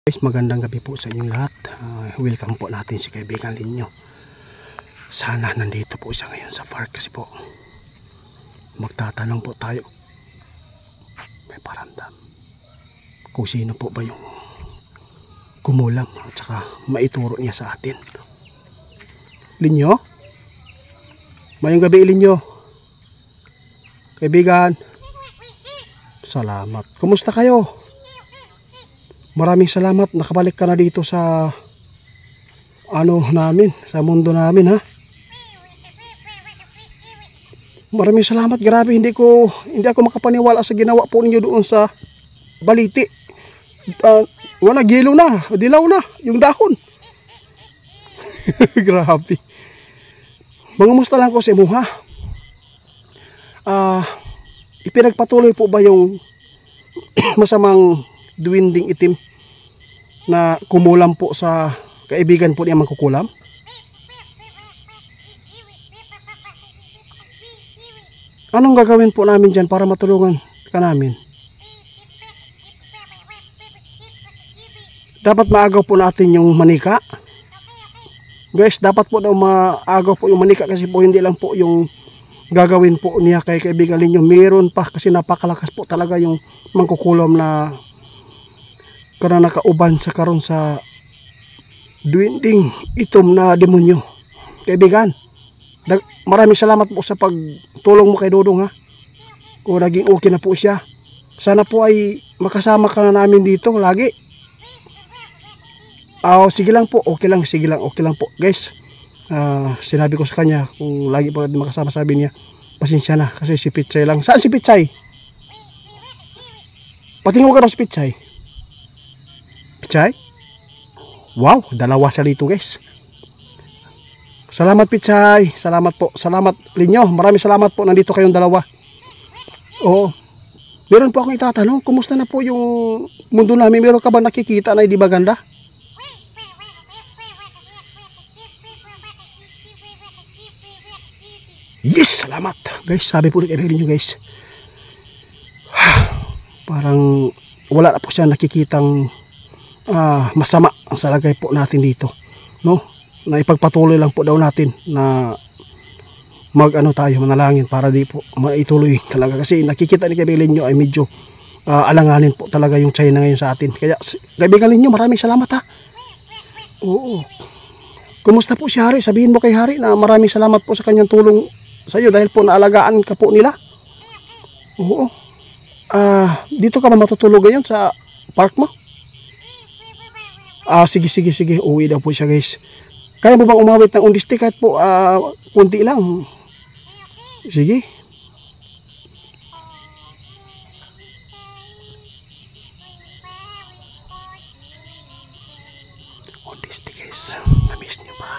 Guys, magandang gabi po sa inyong lahat. Welcome po natin si kaibigan Linyo. Sana nandito po siya ngayon sa park kasi po magtatanong po tayo. May paramdam kung sino po ba yung kumulam at saka maituro niya sa atin. Linyo? Mayong gabi, Linyo. Kaibigan, salamat. Kumusta kayo? Maraming salamat, nakabalik ka na dito sa namin, sa mundo namin, ha. Maraming salamat, grabe, hindi ako makapaniwala sa ginawa po ninyo doon sa Baliti. Wala, gilo na, dilaw na yung dahon. Grabe. Mangumusta lang ko sa imo, ha. Ipinagpatuloy po ba yung masamang duwinding itim na kumulam po sa kaibigan po niya mangkukulam? Anong gagawin po namin dyan para matulungan ka namin? Dapat maagaw po natin yung manika. Guys, dapat po daw maagaw po yung manika kasi po hindi lang po yung gagawin po niya kay kaibigan ninyo. Meron pa kasi napakalakas po talaga yung mangkukulam na kana nakauban sa karon sa duwinding itom na demonyo. Kaibigan, maraming salamat po sa pagtulong mo kay Dodong, ha. Kung naging okay na po siya, sana po ay makasama ka na namin dito lagi. Sige lang po, okay lang po guys. Sinabi ko sa kanya kung lagi po natin makasama, sabi niya pasensya na kasi si Pitsay lang. Saan si Pitsay? Patingin mo ka na si Pitsay. Pitsay? Wow, dalawa siya dito, guys. Salamat, Pitsay. Salamat po. Salamat, Linyo. Maraming salamat po. Nandito kayong dalawa. Oo. Meron po akong itatanong. Kumusta na po yung mundo namin? Meron ka ba nakikita na hindi ba ganda? Yes, salamat. Guys, sabi po ni kaibigan nyo, guys. Parang wala na po siya nakikitang masama ang salagay po natin dito, no? Na ipagpatuloy lang po daw natin na tayo manalangin para di po maituloy talaga kasi nakikita ni kaibigan ninyo ay medyo alanganin po talaga yung China ngayon sa atin. Kaya kaibigan ninyo, maraming salamat, ha. Oo. Kumusta po si Hari? Sabihin mo kay Hari na maraming salamat po sa kanyang tulong sa iyo dahil po naalagaan ka po nila. Oo. Dito ka ba matutulog ngayon sa park mo? Sige. Uwi daw po siya, guys. Kaya mo bang umawit ng undiste kahit po kunti lang? Sige. Undiste, guys. Na-miss niyo ba?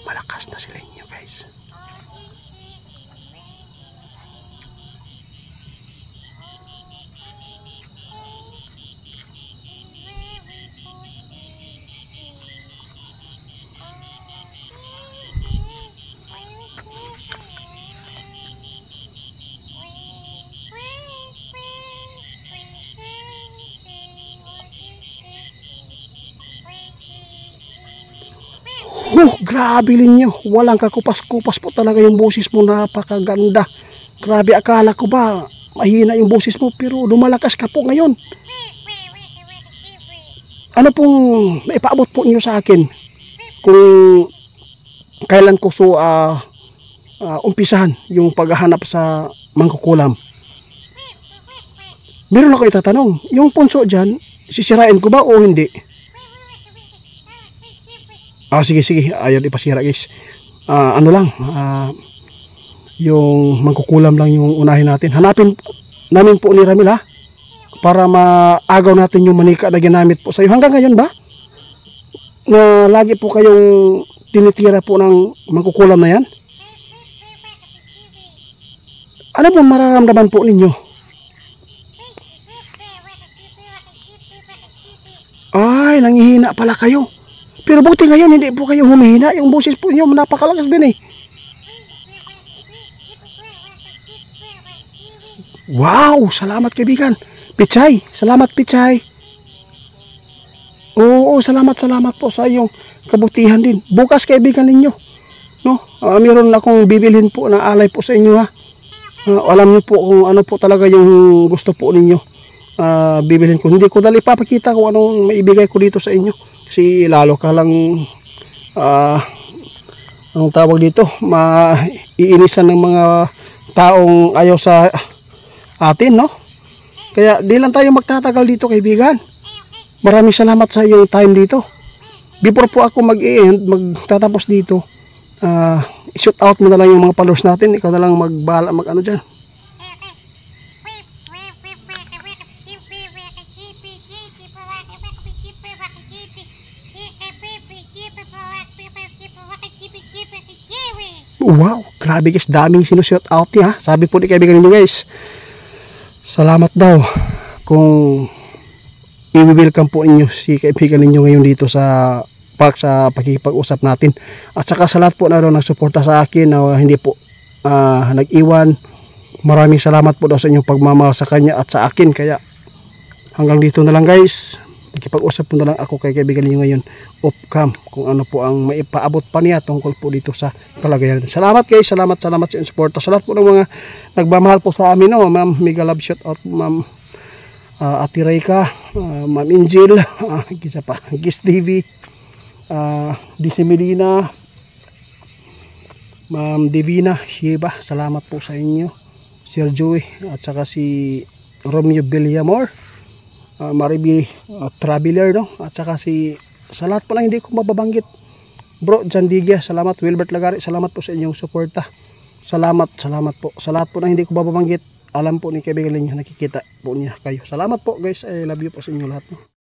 Malakas na sila inyo, guys. Grabe, Linyo. Walang kakupas-kupas po talaga yung boses mo. Napakaganda. Grabe, akala ko ba mahina yung boses mo pero lumalakas ka po ngayon. Ano pong maipaabot po niyo sa akin kung kailan ko umpisahan yung paghahanap sa mangkukulam? Meron ako itatanong. Yung punso dyan, sisirain ko ba o hindi? Sige. Ayaw ipasira, guys. Yung mangkukulam lang yung unahin natin. Hanapin namin po ni Ramil, ha, para maagaw natin yung manika na ginamit po sa iyo. Hanggang ngayon ba na lagi po kayong tinitira po ng mangkukulam na yan? Ano po mararamdaman po ninyo? Ay, nangihina pala kayo. Pero buti ngayon hindi po kayo humihina. Yung boses po niyo napakalakas din eh. Wow, salamat kaibigan. Pichay, salamat Pichay. Oo, salamat po sa iyong kabutihan din. Bukas kaibigan ninyo, no? Meron akong bibilhin po na alay po sa inyo ha. Alam niyo po kung ano po talaga yung gusto po ninyo. Bibilhin ko. Hindi ko dali ipapakita kung anong maibigay ko dito sa inyo. Kasi lalo ka lang ang tawag dito, maiinisan ng mga taong ayaw sa atin, no? Kaya di lang tayo magtatagal dito kaibigan. Maraming salamat sa iyong time dito. Before po ako magtatapos dito, shoot out mo na lang yung mga followers natin. Ikaw na lang magbahala mag-ano dyan. Wow, grabe guys, daming sinushoot out niya. Sabi po ni kaibigan ninyo guys, salamat daw kung i-welcome po inyo si kaibigan ninyo ngayon dito sa park sa pakikipag-usap natin. At saka sa lahat po na rin nagsuporta sa akin na hindi po nag-iwan. Maraming salamat po daw sa inyong pagmamahal sa kanya at sa akin. Kaya hanggang dito na lang guys. Nakipag-usap po na lang ako kay kaibigan ninyo ngayon off cam kung ano po ang maipaabot pa niya tungkol po dito sa kalagayan. Salamat guys, salamat sa inyong suporta. Sa lahat po ng mga nagmamahal po sa amin, no? Ma'am, mega love shout out ma'am Ate Reyka, Ma'am Angel, isa pa, Gis TV, DC Medina, Ma'am Divina, Shiba, salamat po sa inyo, Sir Joey, at saka si Romeo Villamor, Mariby Traveler, no? At saka sa lahat po na hindi ko mababanggit, Bro Jandigia, salamat, Wilbert Lagari, salamat po sa inyong suporta, salamat po, sa lahat po na hindi ko mababanggit. Alam po ni kaibigan ninyo, nakikita po niya kayo. Salamat po guys, I love you po sa inyo lahat.